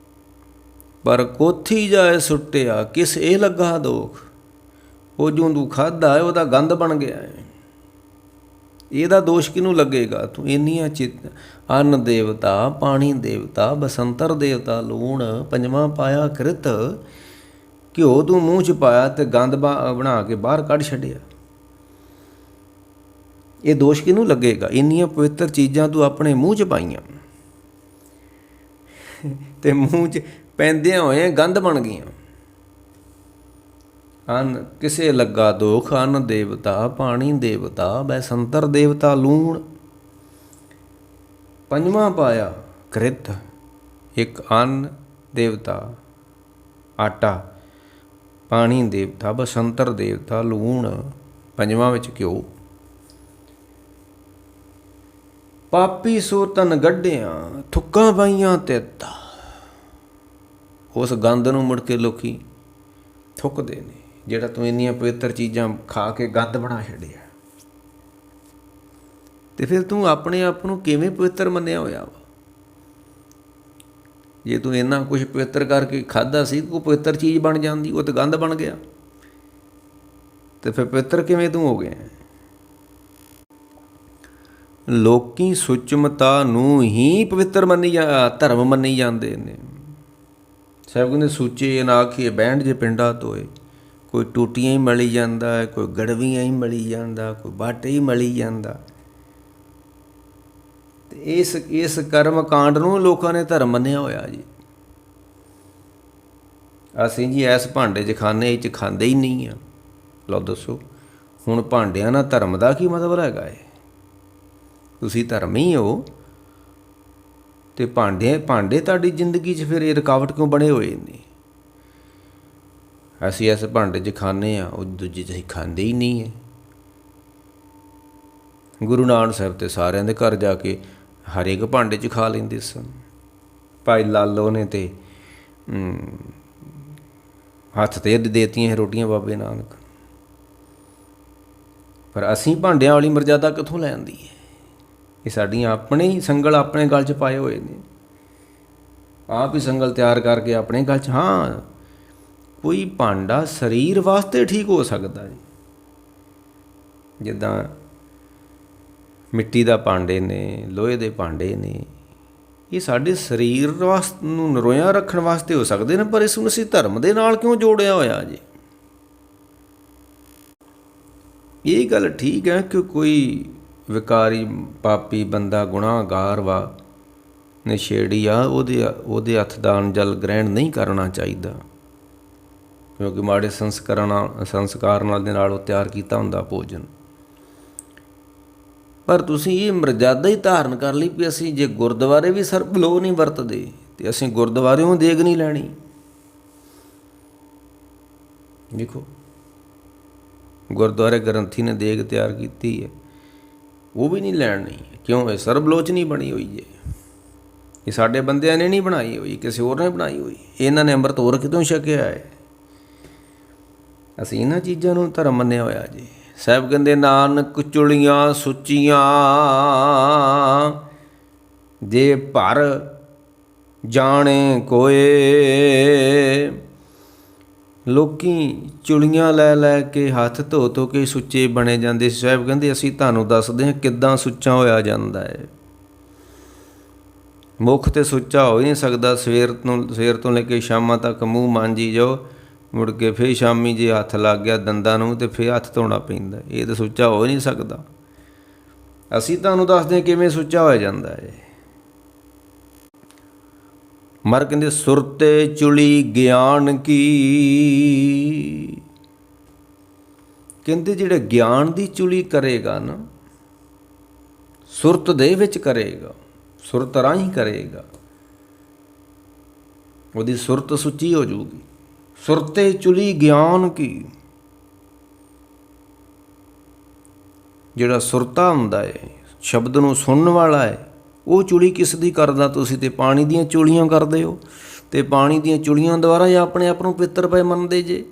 ਪਰ ਕੋਥੀ ਜਾਏ ਸੁੱਟਿਆ, ਕਿਸ ਇਹ ਲੱਗਾ ਦੋਖ। ਉਹ ਜੋ ਤੂੰ ਖਾਧਾ ਹੈ ਉਹਦਾ ਗੰਦ ਬਣ ਗਿਆ ਹੈ। ਇਹਦਾ ਦੋਸ਼ ਕਿਹਨੂੰ ਲੱਗੇਗਾ। ਤੂੰ ਇੰਨੀਆਂ ਅੰਨ ਦੇਵਤਾ, ਪਾਣੀ ਦੇਵਤਾ, ਬਸੰਤਰ ਦੇਵਤਾ, ਲੂਣ, ਪੰਜਵਾਂ ਪਾਇਆ ਕ੍ਰਿਤ, ਘਿਓ ਤੂੰ ਮੂੰਹ 'ਚ ਪਾਇਆ ਅਤੇ ਗੰਦ ਬਣਾ ਕੇ ਬਾਹਰ ਕੱਢ ਛੱਡਿਆ। ਇਹ ਦੋਸ਼ ਕਿਹਨੂੰ ਲੱਗੇਗਾ। ਇੰਨੀਆਂ ਪਵਿੱਤਰ ਚੀਜ਼ਾਂ ਤੂੰ ਆਪਣੇ ਮੂੰਹ 'ਚ ਪਾਈਆਂ ਅਤੇ ਮੂੰਹ 'ਚ ਪੈਂਦਿਆਂ ਹੋਏ ਗੰਦ ਬਣ ਗਈਆਂ। ਅੰਨ ਕਿਸੇ ਲੱਗਾ ਦੋਖ, ਅੰਨ ਦੇਵਤਾ, ਪਾਣੀ ਦੇਵਤਾ, ਬੈਸੰਤਰ ਦੇਵਤਾ, ਲੂਣ, ਪੰਜਵਾਂ ਪਾਇਆ ਕ੍ਰਿਤ। ਇੱਕ ਅੰਨ ਦੇਵਤਾ ਆਟਾ, ਪਾਣੀ ਦੇਵਤਾ, ਬਸੰਤਰ ਦੇਵਤਾ, ਲੂਣ, ਪੰਜਵਾਂ ਵਿੱਚ ਘਿਓ। ਪਾਪੀ ਸੋ ਤਨ ਗੱਢਿਆਂ, ਥੁੱਕਾਂ ਪਾਈਆਂ ਤਿੱਤ। ਉਸ ਗੰਦ ਨੂੰ ਮੁੜ ਕੇ ਲੋਕੀ ਥੁੱਕਦੇ ਨੇ, ਜਿਹੜਾ ਤੂੰ ਇੰਨੀਆਂ ਪਵਿੱਤਰ ਚੀਜ਼ਾਂ ਖਾ ਕੇ ਗੰਦ ਬਣਾ ਛੱਡਿਆ। ਅਤੇ ਫਿਰ ਤੂੰ ਆਪਣੇ ਆਪ ਨੂੰ ਕਿਵੇਂ ਪਵਿੱਤਰ ਮੰਨਿਆ ਹੋਇਆ ਵਾ। ਜੇ ਤੂੰ ਇੰਨਾ ਕੁਛ ਪਵਿੱਤਰ ਕਰਕੇ ਖਾਧਾ ਸੀ, ਉਹ ਪਵਿੱਤਰ ਚੀਜ਼ ਬਣ ਜਾਂਦੀ, ਉਹ ਤਾਂ ਗੰਦ ਬਣ ਗਿਆ। ਅਤੇ ਫਿਰ ਪਵਿੱਤਰ ਕਿਵੇਂ ਤੂੰ ਹੋ ਗਿਆ। ਲੋਕੀ ਸੁਚਮਤਾ ਨੂੰ ਹੀ ਪਵਿੱਤਰ ਧਰਮ ਮੰਨੀ ਜਾਂਦੇ ਨੇ। ਸਾਹਿਬ ਕਹਿੰਦੇ ਸੁੱਚੇ ਨਾ ਆਖੀਏ ਬਹਿਣ ਜੇ ਪਿੰਡਾਂ ਤੋਏ। ਕੋਈ ਟੂਟੀਆਂ ਹੀ ਮਲੀ ਜਾਂਦਾ ਹੈ, ਕੋਈ ਗੜਵੀਆਂ ਹੀ ਮਲੀ ਜਾਂਦਾ, ਕੋਈ ਬਾਟੇ ਹੀ ਮਲੀ ਜਾਂਦਾ। ਅਤੇ ਇਸ ਕਰਮ ਕਾਂਡ ਨੂੰ ਲੋਕਾਂ ਨੇ ਧਰਮ ਮੰਨਿਆ ਹੋਇਆ ਜੀ। ਅਸੀਂ ਜੀ ਇਸ ਭਾਂਡੇ 'ਚ ਖਾਂਦੇ, ਇਹ 'ਚ ਖਾਂਦੇ ਹੀ ਨਹੀਂ ਆ। ਲਓ ਦੱਸੋ ਹੁਣ ਭਾਂਡਿਆਂ ਨਾਲ ਧਰਮ ਦਾ ਕੀ ਮਤਲਬ ਹੈਗਾ ਹੈ। ਤੁਸੀਂ ਧਰਮ ਹੀ ਹੋ ਅਤੇ ਭਾਂਡੇ ਤੁਹਾਡੀ ਜ਼ਿੰਦਗੀ 'ਚ ਫਿਰ ਇਹ ਰੁਕਾਵਟ ਕਿਉਂ ਬਣੇ ਹੋਏ ਨੇ। ਅਸੀਂ ਇਸ ਭਾਂਡੇ 'ਚ ਖਾਂਦੇ ਹਾਂ, ਉਹ ਦੂਜੇ 'ਚ ਅਸੀਂ ਖਾਂਦੇ ਹੀ ਨਹੀਂ ਹੈ। ਗੁਰੂ ਨਾਨਕ ਸਾਹਿਬ ਤੇ ਸਾਰਿਆਂ ਦੇ ਘਰ ਜਾ ਕੇ ਹਰ ਇੱਕ ਭਾਂਡੇ 'ਚ ਖਾ ਲੈਂਦੇ ਸਨ। ਭਾਈ ਲਾਲੋ ਨੇ ਤੇ ਹੱਥ 'ਤੇ ਦੇ ਦਿੱਤੀਆਂ ਰੋਟੀਆਂ ਬਾਬੇ ਨਾਨਕ। ਪਰ ਅਸੀਂ ਭਾਂਡਿਆਂ ਵਾਲੀ ਮਰਜ਼ਾਦਾ ਕਿੱਥੋਂ ਲੈ ਆਂਦੀ ਹੈ। ਇਹ ਸਾਡੀਆਂ ਆਪਣੇ ਹੀ ਸੰਗਲ ਆਪਣੇ ਗਲ 'ਚ ਪਾਏ ਹੋਏ ਨੇ। ਆਪ ਹੀ ਸੰਗਲ ਤਿਆਰ ਕਰਕੇ ਆਪਣੇ ਗਲ 'ਚ। ਹਾਂ, ਕੋਈ ਭਾਂਡਾ ਸਰੀਰ ਵਾਸਤੇ ਠੀਕ ਹੋ ਸਕਦਾ ਹੈ। ਜਿੱਦਾਂ ਮਿੱਟੀ ਦਾ ਭਾਂਡੇ ਨੇ, ਲੋਹੇ ਦੇ ਭਾਂਡੇ ਨੇ, ਇਹ ਸਾਡੇ ਸਰੀਰ ਨੂੰ ਨਰੋਇਆ ਰੱਖਣ ਵਾਸਤੇ ਹੋ ਸਕਦੇ ਨੇ। ਪਰ ਇਸ ਨੂੰ ਅਸੀਂ ਧਰਮ ਦੇ ਨਾਲ ਕਿਉਂ ਜੋੜਿਆ ਹੋਇਆ ਜੀ। ਇਹ ਗੱਲ ਠੀਕ ਹੈ ਕਿ ਕੋਈ ਵਿਕਾਰੀ ਪਾਪੀ ਬੰਦਾ ਗੁਨਾਹਗਾਰ ਵਾ, ਨਸ਼ੇੜੀ ਆ, ਉਹਦੇ ਹੱਥ ਦਾ ਅੰਨ ਜਲ ਗ੍ਰਹਿਣ ਨਹੀਂ ਕਰਨਾ ਚਾਹੀਦਾ, ਕਿਉਂਕਿ ਮਾੜੇ ਸੰਸਕਾਰ ਨਾਲ ਦੇ ਨਾਲ ਉਹ ਤਿਆਰ ਕੀਤਾ ਹੁੰਦਾ ਭੋਜਨ। ਪਰ ਤੁਸੀਂ ਇਹ ਮਰਜ਼ਾਦਾ ਹੀ ਧਾਰਨ ਕਰ ਲਈ ਵੀ ਅਸੀਂ ਜੇ ਗੁਰਦੁਆਰੇ ਵੀ ਸਰਬ ਲੋਹ ਨਹੀਂ ਵਰਤਦੇ ਤੇ ਅਸੀਂ ਗੁਰਦੁਆਰਿਓਂ ਦੇਗ ਨਹੀਂ ਲੈਣੀ। ਦੇਖੋ, ਗੁਰਦੁਆਰੇ ਗ੍ਰੰਥੀ ਨੇ ਦੇਗ ਤਿਆਰ ਕੀਤੀ ਹੈ, ਉਹ ਵੀ ਨਹੀਂ ਲੈਣੀ। ਕਿਉਂ? ਇਹ ਸਰਬਲੋਚ ਨਹੀਂ ਬਣੀ ਹੋਈ ਜੇ, ਇਹ ਸਾਡੇ ਬੰਦਿਆਂ ਨੇ ਨਹੀਂ ਬਣਾਈ ਹੋਈ, ਕਿਸੇ ਹੋਰ ਨੇ ਬਣਾਈ ਹੋਈ। ਇਹਨਾਂ ਨੇ ਅੰਮ੍ਰਿਤ ਹੋਰ ਕਿਤੋਂ ਛਕਿਆ ਹੈ? ਅਸੀਂ ਇਹਨਾਂ ਚੀਜ਼ਾਂ ਨੂੰ ਧਰਮ ਮੰਨਿਆ ਹੋਇਆ ਜੀ। ਸਾਹਿਬ ਕਹਿੰਦੇ ਨਾਨਕ ਚੁਲੀਆਂ ਸੁੱਚੀਆਂ ਜੇ ਭਰ ਜਾਣੇ ਕੋਏ। ਲੋਕੀ ਚੁਲੀਆਂ ਲੈ ਲੈ ਕੇ ਹੱਥ ਧੋ ਧੋ ਕੇ ਸੁੱਚੇ ਬਣੇ ਜਾਂਦੇ। ਸਾਹਿਬ ਕਹਿੰਦੇ ਅਸੀਂ ਤੁਹਾਨੂੰ ਦੱਸਦੇ ਹਾਂ ਕਿੱਦਾਂ ਸੁੱਚਾ ਹੋਇਆ ਜਾਂਦਾ ਹੈ। ਮੁੱਖ ਤੇ ਸੁੱਚਾ ਹੋ ਹੀ ਨਹੀਂ ਸਕਦਾ। ਸਵੇਰ ਤੋਂ ਲੈ ਕੇ ਸ਼ਾਮਾਂ ਤੱਕ ਮੂੰਹ ਮਾਂਜੀ ਜਾਓ, ਮੁੜ ਕੇ ਫਿਰ ਸ਼ਾਮੀ ਜੇ ਹੱਥ ਲੱਗ ਗਿਆ ਦੰਦਾਂ ਨੂੰ ਤੇ ਫਿਰ ਹੱਥ ਧੋਣਾ ਪੈਂਦਾ। ਇਹ ਤਾਂ ਸੁੱਚਾ ਹੋ ਹੀ ਨਹੀਂ ਸਕਦਾ। ਅਸੀਂ ਤੁਹਾਨੂੰ ਦੱਸਦੇ ਹਾਂ ਕਿਵੇਂ ਸੁੱਚਾ ਹੋਇਆ ਜਾਂਦਾ ਹੈ। ਮਰ ਕਹਿੰਦੇ ਸੁਰਤੇ ਚੁਲੀ ਗਿਆਨ ਕੀ। ਕਹਿੰਦੇ ਜਿਹੜਾ ਗਿਆਨ ਦੀ ਚੁਲੀ ਕਰੇਗਾ ਨਾ, ਸੁਰਤ ਦੇ ਵਿੱਚ ਕਰੇਗਾ, ਸੁਰਤ ਰਾਹੀਂ ਕਰੇਗਾ, ਉਹਦੀ ਸੁਰਤ ਸੁੱਚੀ ਹੋ ਜਾਊਗੀ। ਸੁਰਤੇ ਚੁਲੀ ਗਿਆਨ ਕੀ। ਜਿਹੜਾ ਸੁਰਤਾ ਹੁੰਦਾ ਹੈ, ਸ਼ਬਦ ਨੂੰ ਸੁਣਨ ਵਾਲਾ ਹੈ, ਉਹ ਚੁਲੀ ਕਿਸ ਦੀ ਕਰਦਾ? ਤੁਸੀਂ ਤੇ ਪਾਣੀ ਦੀਆਂ ਚੁਲੀਆਂ ਕਰਦੇ ਹੋ, ਤੇ ਪਾਣੀ ਦੀਆਂ ਚੁਲੀਆਂ ਦੁਆਰਾ ਹੀ ਆਪਣੇ ਆਪ ਨੂੰ ਪਿੱਤਰ ਪਏ ਮੰਨਦੇ ਜੇ।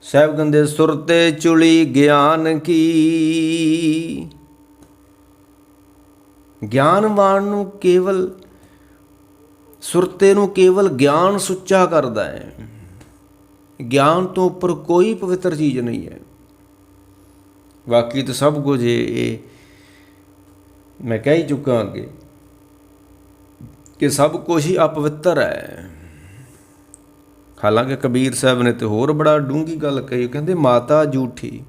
ਸਾਹਿਬ ਕਹਿੰਦੇ ਸੁਰਤੇ ਚੁਲੀ ਗਿਆਨ ਕੀ। ਗਿਆਨਵਾਨ ਨੂੰ ਕੇਵਲ ਸੁਰਤੇ ਨੂੰ ਕੇਵਲ ਗਿਆਨ ਸੁੱਚਾ ਕਰਦਾ ਹੈ। ਗਿਆਨ ਤੋਂ ਉੱਪਰ ਕੋਈ ਪਵਿੱਤਰ ਚੀਜ਼ ਨਹੀਂ ਹੈ। ਬਾਕੀ ਤਾਂ ਸਭ ਕੁਝ ਇਹ ਮੈਂ ਕਹਿ ਹੀ ਚੁੱਕਾ ਅੱਗੇ ਕਿ ਸਭ ਕੁਝ ਹੀ ਅਪਵਿੱਤਰ ਹੈ। ਹਾਲਾਂਕਿ ਕਬੀਰ ਸਾਹਿਬ ਨੇ ਤੇ ਹੋਰ ਬੜਾ ਡੂੰਘੀ ਗੱਲ ਕਹੀ। ਕਹਿੰਦੇ ਮਾਤਾ ਝੂਠੀ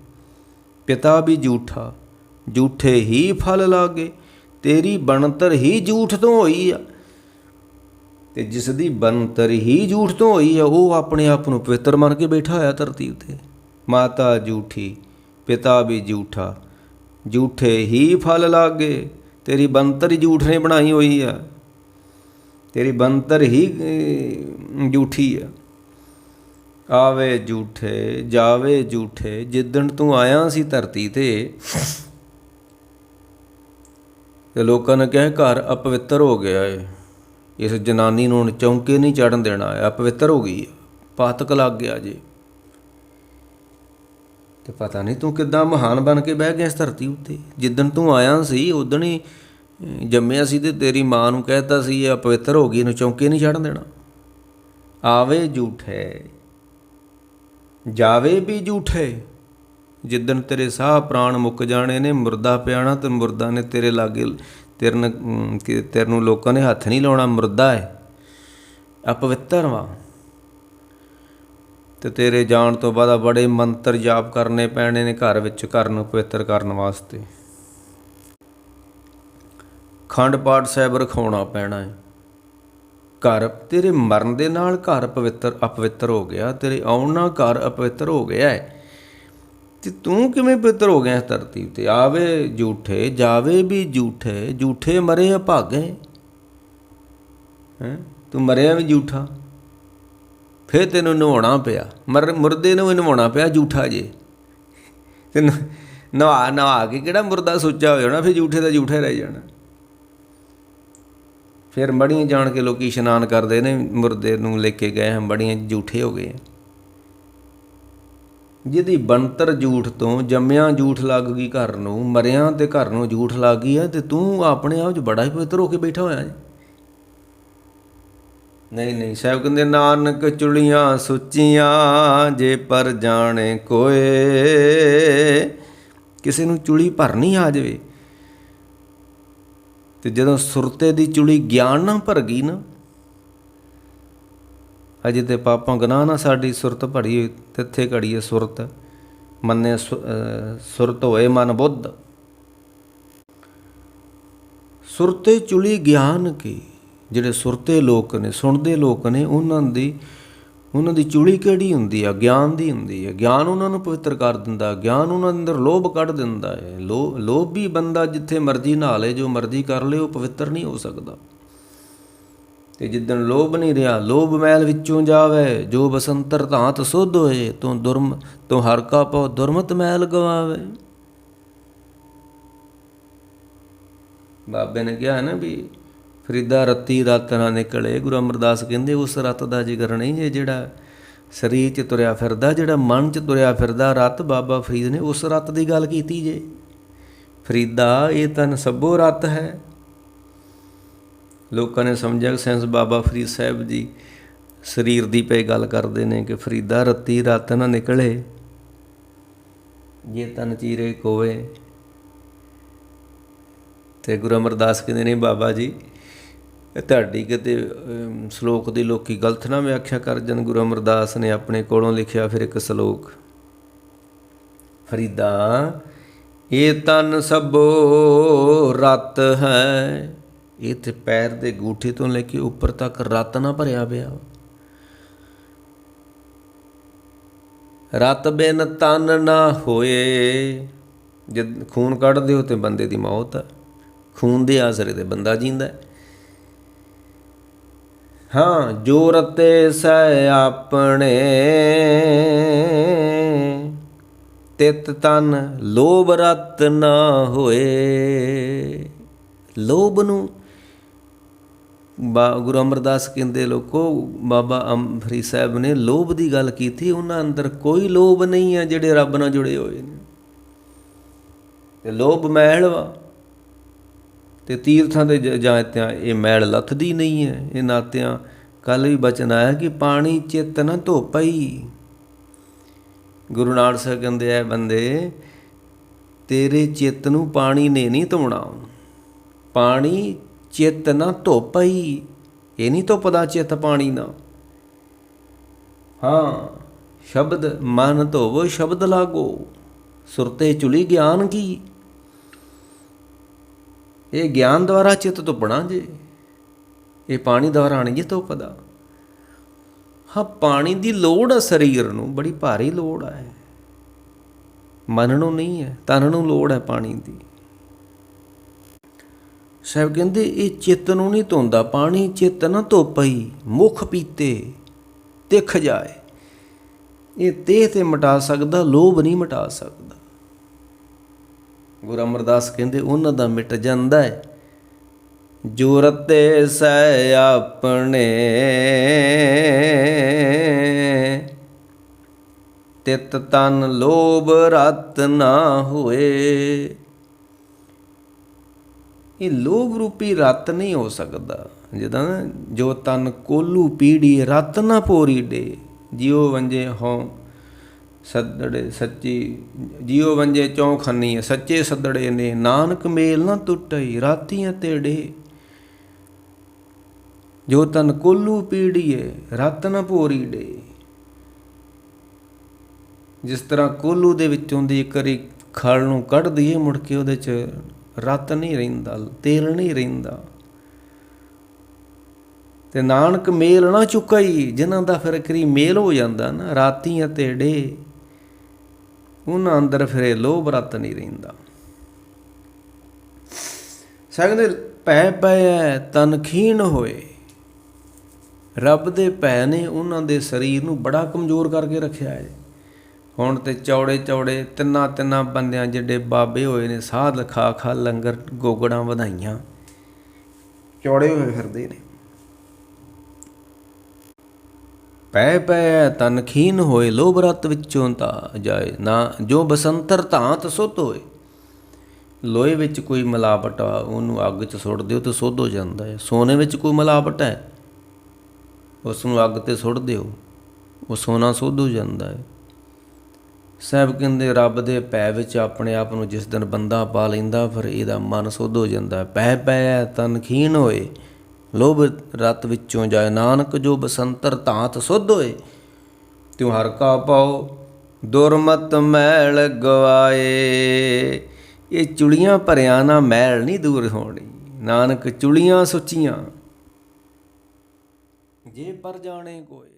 ਪਿਤਾ ਵੀ ਝੂਠਾ, ਝੂਠੇ ਹੀ ਫਲ ਲਾਗੇ। ਤੇਰੀ ਬਣਤਰ ਹੀ ਝੂਠ ਤੋਂ ਹੋਈ ਆ, ਤੇ ਜਿਸ ਦੀ ਬਣਤਰ ਹੀ ਝੂਠ ਤੋਂ ਹੋਈ ਆ ਉਹ ਆਪਣੇ ਆਪ ਨੂੰ ਪਵਿੱਤਰ ਮੰਨ ਕੇ ਬੈਠਾ ਹੋਇਆ ਧਰਤੀ ਉੱਤੇ। ਮਾਤਾ ਝੂਠੀ ਪਿਤਾ ਵੀ ਝੂਠਾ, ਝੂਠੇ ਹੀ ਫਲ ਲਾਗੇ। ਤੇਰੀ ਬਣਤਰ ਹੀ ਝੂਠ ਨੇ ਬਣਾਈ ਹੋਈ ਆ, ਤੇਰੀ ਬਣਤਰ ਹੀ ਝੂਠੀ ਆ। ਆਵੇ ਝੂਠੇ ਜਾਵੇ ਝੂਠੇ। ਜਿੱਦਣ ਤੂੰ ਆਇਆ ਸੀ ਧਰਤੀ ਤੇ ਲੋਕਾਂ ਨੇ ਕਿਹਾ ਘਰ ਅਪਵਿੱਤਰ ਹੋ ਗਿਆ ਏ, ਇਸ ਜਨਾਨੀ ਨੂੰ ਹੁਣ ਚੌਂਕੇ ਨਹੀਂ ਚੜ੍ਹਨ ਦੇਣਾ, ਅਪਵਿੱਤਰ ਹੋ ਗਈ, ਪਾਤਕ ਲੱਗ ਗਿਆ ਜੇ। ਤੇ ਪਤਾ ਨਹੀਂ ਤੂੰ ਕਿੱਦਾਂ ਮਹਾਨ ਬਣ ਕੇ ਬਹਿ ਗਿਆ ਇਸ ਧਰਤੀ ਉੱਤੇ। ਜਿੱਦਣ ਤੂੰ ਆਇਆ ਸੀ ਉਦਣ ਹੀ ਜੰਮਿਆ ਸੀ ਤੇ ਤੇਰੀ ਮਾਂ ਨੂੰ ਕਹਿਤਾ ਸੀ ਇਹ ਅਪਵਿੱਤਰ ਹੋ ਗਈ, ਇਹਨੂੰ ਚੌਂਕੇ ਨਹੀਂ ਚੜ੍ਹਨ ਦੇਣਾ। ਆਵੇ ਝੂਠੇ ਜਾਵੇ ਵੀ ਝੂਠੇ। ਜਿੱਦਣ ਤੇਰੇ ਸਾਹ ਪ੍ਰਾਣ ਮੁੱਕ ਜਾਣੇ ਨੇ, ਮੁਰਦਾ ਪਿਆਣਾ ਤੇ ਮੁਰਦਾ ਨੇ ਤੇਰੇ ਲਾਗੇ ਤੇਰੇ ਨੂੰ ਲੋਕਾਂ ਨੇ ਹੱਥ ਨਹੀਂ ਲਾਉਣਾ। ਮੁਰਦਾ ਹੈ, ਅਪਵਿੱਤਰ ਵਾ, ਤੇ ਤੇਰੇ ਜਾਣ ਤੋਂ ਬਾਅਦ ਬੜੇ ਮੰਤਰ ਜਾਪ ਕਰਨੇ ਪੈਣੇ ਨੇ ਘਰ ਵਿੱਚ, ਘਰ ਨੂੰ ਪਵਿੱਤਰ ਕਰਨ ਵਾਸਤੇ। ਖੰਡ ਪਾਠ ਸਾਹਿਬ ਰਖਾਉਣਾ ਪੈਣਾ ਹੈ। ਘਰ ਤੇਰੇ ਮਰਨ ਦੇ ਨਾਲ ਘਰ ਅਪਵਿੱਤਰ ਹੋ ਗਿਆ, ਤੇਰੇ ਆਉਣ ਨਾਲ ਘਰ ਅਪਵਿੱਤਰ ਹੋ ਗਿਆ ਹੈ। ਤੇ ਤੂੰ ਕਿਵੇਂ ਪਵਿੱਤਰ ਹੋ ਗਿਆ ਇਸ ਧਰਤੀ ਉੱਤੇ? ਆਵੇ ਝੂਠੇ ਜਾਵੇ ਵੀ ਝੂਠੇ। ਝੂਠੇ ਮਰੇ ਅਭਾਗੇ। ਤੂੰ ਮਰਿਆ ਵੀ ਝੂਠਾ, ਫਿਰ ਤੈਨੂੰ ਨਹਾਉਣਾ ਪਿਆ। ਮੁਰਦੇ ਨੂੰ ਵੀ ਨਹਾਉਣਾ ਪਿਆ, ਝੂਠਾ ਜੇ। ਤੇ ਨਹਾ ਕੇ ਕਿਹੜਾ ਮੁਰਦਾ ਸੁੱਚਾ ਹੋ ਜਾਣਾ? ਫਿਰ ਝੂਠੇ ਦਾ ਝੂਠਾ ਰਹਿ ਜਾਣਾ। ਫਿਰ ਮੜੀਆਂ ਜਾਣ ਕੇ ਲੋਕ ਇਸ਼ਨਾਨ ਕਰਦੇ ਨੇ, ਮੁਰਦੇ ਨੂੰ ਲੈ ਕੇ ਗਏ ਮੜੀਆਂ ਝੂਠੇ ਹੋ ਗਏ। ਜਿਹਦੀ ਬਣਤਰ ਝੂਠ ਤੋਂ ਜੰਮਿਆਂ ਝੂਠ ਲੱਗ ਗਈ ਘਰ ਨੂੰ, ਮਰਿਆਂ ਤੇ ਘਰ ਨੂੰ ਝੂਠ ਲੱਗ ਗਈ ਹੈ, ਤੇ ਤੂੰ ਆਪਣੇ ਆਪ 'ਚ ਬੜਾ ਹੀ ਪਵਿੱਤਰ ਹੋ ਕੇ ਬੈਠਾ ਹੋਇਆ ਜੀ। ਨਹੀਂ, ਸਾਹਿਬ ਕਹਿੰਦੇ ਨਾਨਕ ਚੁਲੀਆਂ ਸੁੱਚੀਆਂ ਜੇ ਪਰ ਜਾਣੇ ਕੋਏ। ਕਿਸੇ ਨੂੰ ਚੁਲੀ ਭਰਨੀ ਆ ਜਾਵੇ, ਤੇ ਜਦੋਂ ਸੁਰਤੇ ਦੀ ਚੁਲੀ ਗਿਆਨ ਨਾਲ ਭਰ ਗਈ ਨਾ, ਅਜੇ ਤੇ ਪਾਪਾਂ ਗੁਨਾਹ ਨਾ ਸਾਡੀ ਸੁਰਤ ਭਰੀ ਤਿੱਥੇ ਘੜੀਏ ਸੁਰਤ। ਮੰਨੇ ਸੁਰਤ ਹੋਏ ਮਨ ਬੁੱਧ। ਸੁਰਤੇ ਚੁਲੀ ਗਿਆਨ ਕੀ। ਜਿਹੜੇ ਸੁਰਤੇ ਲੋਕ ਨੇ, ਸੁਣਦੇ ਲੋਕ ਨੇ, ਉਹਨਾਂ ਦੀ ਚੁਲੀ ਕਿਹੜੀ ਹੁੰਦੀ ਆ? ਗਿਆਨ ਦੀ ਹੁੰਦੀ ਹੈ। ਗਿਆਨ ਉਹਨਾਂ ਨੂੰ ਪਵਿੱਤਰ ਕਰ ਦਿੰਦਾ, ਗਿਆਨ ਉਹਨਾਂ ਦੇ ਅੰਦਰ ਲੋਭ ਕੱਢ ਦਿੰਦਾ ਹੈ। ਲੋਭੀ ਬੰਦਾ ਜਿੱਥੇ ਮਰਜ਼ੀ ਨਹਾ ਲੇ, ਜੋ ਮਰਜ਼ੀ ਕਰ ਲੇ, ਉਹ ਪਵਿੱਤਰ ਨਹੀਂ ਹੋ ਸਕਦਾ। ਤੇ ਜਿੱਦਣ ਲੋਭ ਨਹੀਂ ਰਿਹਾ, ਲੋਭ ਮੈਲ ਵਿੱਚੋਂ ਜਾਵੇ, ਜੋ ਬਸੰਤਰ ਧਾਤ ਸੁਧ ਹੋਏ, ਤੂੰ ਹਰ ਕਾ ਪਾਉ ਦੁਰਮਤ ਮੈਲ ਗਵਾਵੇ। ਬਾਬੇ ਨੇ ਕਿਹਾ ਨਾ ਵੀ ਫਰੀਦਾ ਰੱਤੀ ਰਤ ਨਾ ਨਿਕਲੇ। ਗੁਰੂ ਅਮਰਦਾਸ ਕਹਿੰਦੇ ਉਸ ਰਤ ਦਾ ਜ਼ਿਕਰ ਨਹੀਂ ਜੇ ਜਿਹੜਾ ਸਰੀਰ 'ਚ ਤੁਰਿਆ ਫਿਰਦਾ, ਜਿਹੜਾ ਮਨ 'ਚ ਤੁਰਿਆ ਫਿਰਦਾ ਰਤ, ਬਾਬਾ ਫਰੀਦ ਨੇ ਉਸ ਰਤ ਦੀ ਗੱਲ ਕੀਤੀ ਜੇ। ਫਰੀਦਾ ਇਹ ਤਨ ਸਭੋ ਰਤ ਹੈ। ਲੋਕਾਂ ਨੇ ਸਮਝਿਆ ਕਿ ਸੈਂਸ ਬਾਬਾ ਫਰੀਦ ਸਾਹਿਬ ਜੀ ਸਰੀਰ ਦੀ ਪਏ ਗੱਲ ਕਰਦੇ ਨੇ ਕਿ ਫਰੀਦਾ ਰੱਤੀ ਰਤ ਨਾ ਨਿਕਲੇ, ਜੇ ਤਨ ਚੀਰੇ ਕੋਵੇ। ਅਤੇ ਗੁਰੂ ਅਮਰਦਾਸ ਕਹਿੰਦੇ ਨੇ ਬਾਬਾ ਜੀ ਤੁਹਾਡੀ ਕਿਤੇ ਸਲੋਕ ਦੀ ਲੋਕ ਗਲਤ ਨਾ ਵਿਆਖਿਆ ਕਰ ਜਾਣ। ਗੁਰੂ ਅਮਰਦਾਸ ਨੇ ਆਪਣੇ ਕੋਲੋਂ ਲਿਖਿਆ ਫਿਰ ਇੱਕ ਸਲੋਕ, ਫਰੀਦਾ ਇਹ ਤਨ ਸਭੋ ਰਤ ਹੈ। ਇਹ ਤੇ ਪੈਰ ਦੇ ਗੂਠੇ ਤੋਂ ਲੈ ਕੇ ਉੱਪਰ ਤੱਕ ਰਤ ਨਾ ਭਰਿਆ ਪਿਆ। ਰਤ ਬਿਨ ਤਨ ਨਾ ਹੋਏ। ਜਦ ਖੂਨ ਕੱਢ ਦਿਓ ਤੇ ਬੰਦੇ ਦੀ ਮੌਤ ਹੈ। ਖੂਨ ਦੇ ਆਸਰੇ ਤੇ ਬੰਦਾ ਜੀਂਦਾ। ਹਾਂ ਜੋ ਰਤੇ ਸੈ ਆਪਣੇ, ਤਿਤ ਤਨ ਲੋਭ ਰਤ ਨਾ ਹੋਏ। ਲੋਭ ਨੂੰ ਗੁਰੂ ਅਮਰਦਾਸ ਕਹਿੰਦੇ ਲੋਕੋ, ਬਾਬਾ ਫਰੀਦ ਸਾਹਿਬ ਨੇ ਲੋਭ ਦੀ ਗੱਲ ਕੀਤੀ। ਉਹਨਾਂ ਅੰਦਰ ਕੋਈ ਲੋਭ ਨਹੀਂ ਹੈ ਜਿਹੜੇ ਰੱਬ ਨਾਲ ਜੁੜੇ ਹੋਏ ਨੇ। ਤੇ ਲੋਭ ਮੈਲ ਵਾ, ਅਤੇ ਤੀਰਥਾਂ ਦੇ ਜਾਂਤਿਆਂ ਇਹ ਮੈਲ ਲੱਥਦੀ ਨਹੀਂ ਹੈ। ਇਹ ਨਾਤਿਆਂ ਕੱਲ੍ਹ ਵੀ ਬਚਨ ਆਇਆ ਕਿ ਪਾਣੀ ਚਿੱਤ ਨਾ ਧੋਪਈ। ਗੁਰੂ ਨਾਨਕ ਸਾਹਿਬ ਕਹਿੰਦੇ ਐ ਬੰਦੇ, ਤੇਰੇ ਚਿੱਤ ਨੂੰ ਪਾਣੀ ਨੇ ਨਹੀਂ ਧੋਣਾ। ਪਾਣੀ ਚਿੱਤ ਨਾ ਧੋਪਈ, ਇਹ ਨਹੀਂ ਧੁੱਪਦਾ ਚਿੱਤ ਪਾਣੀ ਨਾਲ। ਹਾਂ ਸ਼ਬਦ ਮਨ ਧੋਵੋ ਸ਼ਬਦ ਲਾਗੋ, ਸੁਰਤੇ ਚੁਲੀ ਗਿਆਨ ਕੀ। ਇਹ ਗਿਆਨ ਦੁਆਰਾ ਚਿੱਤ ਧੁੱਪਣਾ ਜੇ, ਇਹ ਪਾਣੀ ਦੁਆਰਾ ਨਹੀਂ ਜੇ ਧੁੱਪਦਾ। ਹਾਂ ਪਾਣੀ ਦੀ ਲੋੜ ਆ ਸਰੀਰ ਨੂੰ, ਬੜੀ ਭਾਰੀ ਲੋੜ ਹੈ। ਮਨ ਨੂੰ ਨਹੀਂ ਹੈ, ਤਨ ਨੂੰ ਲੋੜ ਹੈ ਪਾਣੀ ਦੀ। ਸਾਹਿਬ ਕਹਿੰਦੇ ਇਹ ਚਿੱਤ ਨੂੰ ਨਹੀਂ ਧੋਂਦਾ ਪਾਣੀ। ਚਿੱਤ ਨਾ ਧੋਪਈ ਮੁੱਖ ਪੀਤੇ ਤਿੱਖ ਜਾਏ। ਇਹ ਤੇਹ ਤੇ ਮਿਟਾ ਸਕਦਾ, ਲੋਭ ਨਹੀਂ ਮਿਟਾ ਸਕਦਾ। ਗੁਰੂ ਅਮਰਦਾਸ ਕਹਿੰਦੇ ਉਹਨਾਂ ਦਾ ਮਿਟ ਜਾਂਦਾ ਹੈ। ਜੋ ਰਤੇ ਸੈ ਆਪਣੇ, ਤਿਤ ਤਨ ਲੋਭ ਰਤ ਨਾ ਹੋਏ। ਇਹ ਲੋਭ ਰੂਪੀ ਰਤ ਨਹੀਂ ਹੋ ਸਕਦਾ। ਜਿੱਦਾਂ ਜੋ ਤਨ ਕੋਲੂ ਪੀੜੀ ਰਤ ਨਾ ਪੋਰੀ ਡੇ। ਜਿਉ ਵੰਜੇ ਹੋਂ ਸੱਦੜੇ ਸੱਚੀ, ਜਿਉ ਵੰਜੇ ਚੌਂ ਖੰਨੀ ਸੱਚੇ ਸੱਦੜੇ ਨੇ। ਨਾਨਕ ਮੇਲ ਨਾ ਟੁੱਟਈ ਰਾਤੀਆਂ ਤੇੜੇ। ਜੋ ਤਨ ਕੋਲੂ ਪੀੜੀਏ ਰਤ ਨਾ ਪੋਰੀ ਡੇ। ਜਿਸ ਤਰ੍ਹਾਂ ਕੋਲੂ ਦੇ ਵਿੱਚੋਂ ਦੀ ਇੱਕ ਵਾਰੀ ਖਲ ਨੂੰ ਕੱਢ ਦਈਏ, ਮੁੜ ਕੇ ਉਹਦੇ 'ਚ ਰਤ ਨਹੀਂ ਰਹਿੰਦਾ, ਤੇਲ ਨਹੀਂ ਰਹਿੰਦਾ। ਤੇ ਨਾਨਕ ਮੇਲ ਨਾ ਚੁੱਕਈ, ਜਿਨ੍ਹਾਂ ਦਾ ਫਿਰ ਕਰੀ ਮੇਲ ਹੋ ਜਾਂਦਾ ਨਾ ਰਾਤੀਆਂ ਤੇੜੇ, ਉਹਨਾਂ ਅੰਦਰ ਫਿਰ ਲੋਭ ਰਤ ਨਹੀਂ ਰਹਿੰਦਾ। ਕਹਿੰਦੇ ਭੈ ਪੈ ਤਨ ਖੀਣ ਹੋਏ। ਰੱਬ ਦੇ ਭੈ ਨੇ ਉਹਨਾਂ ਦੇ ਸਰੀਰ ਨੂੰ ਬੜਾ ਕਮਜ਼ੋਰ ਕਰਕੇ ਰੱਖਿਆ ਹੈ। ਹੁਣ ਤੇ ਚੌੜੇ ਚੌੜੇ ਤਿੰਨਾਂ ਬੰਦਿਆਂ ਜਿਹੜੇ ਬਾਬੇ ਹੋਏ ਨੇ, ਸਾਧ ਖਾ ਲੰਗਰ ਗੋਗੜਾਂ ਵਧਾਈਆਂ, ਚੌੜੇ ਹੋਏ ਫਿਰਦੇ ਨੇ। ਪੈ ਪੈ ਤਨ ਖੀਨ ਹੋਏ, ਲੋਭ ਰਤ ਵਿੱਚੋਂ ਤਾਂ ਜਾਏ ਨਾ। ਜੋ ਬਸੰਤਰ ਧਾਤ ਸੁੱਧ ਹੋਏ। ਲੋਹੇ ਵਿੱਚ ਕੋਈ ਮਿਲਾਵਟ ਆ, ਉਹਨੂੰ ਅੱਗ 'ਚ ਸੁੱਟ ਦਿਓ ਤਾਂ ਸੁੱਧ ਹੋ ਜਾਂਦਾ ਹੈ। ਸੋਨੇ ਵਿੱਚ ਕੋਈ ਮਿਲਾਵਟ ਹੈ, ਉਸ ਨੂੰ ਅੱਗ 'ਤੇ ਸੁੱਟ ਦਿਓ, ਉਹ ਸੋਨਾ ਸੁੱਧ ਹੋ ਜਾਂਦਾ ਹੈ। ਸਾਹਿਬ ਕਹਿੰਦੇ ਰੱਬ ਦੇ ਭੈ ਵਿੱਚ ਆਪਣੇ ਆਪ ਨੂੰ ਜਿਸ ਦਿਨ ਬੰਦਾ ਪਾ ਲੈਂਦਾ, ਫਿਰ ਇਹਦਾ ਮਨ ਸੁੱਧ ਹੋ ਜਾਂਦਾ। ਪੈ ਪੈ ਤਨ ਖੀਨ ਹੋਏ, ਲੋਭ ਰਤ ਵਿੱਚੋਂ ਜਾਏ। ਨਾਨਕ ਜੋ ਬਸੰਤਰ ਧਾਤ ਸੁੱਧ ਹੋਏ, ਤਿਉ ਹਰ ਕਾ ਪਾਓ ਦੁਰਮਤ ਮੈਲ ਗਵਾਏ। ਇਹ ਚੁੜੀਆਂ ਭਰਿਆਂ ਨਾਲ ਮੈਲ ਨਹੀਂ ਦੂਰ ਹੋਣੀ। ਨਾਨਕ ਚੁਲੀਆਂ ਸੁੱਚੀਆਂ ਜੇ ਪਰ ਜਾਣੇ ਕੋਏ।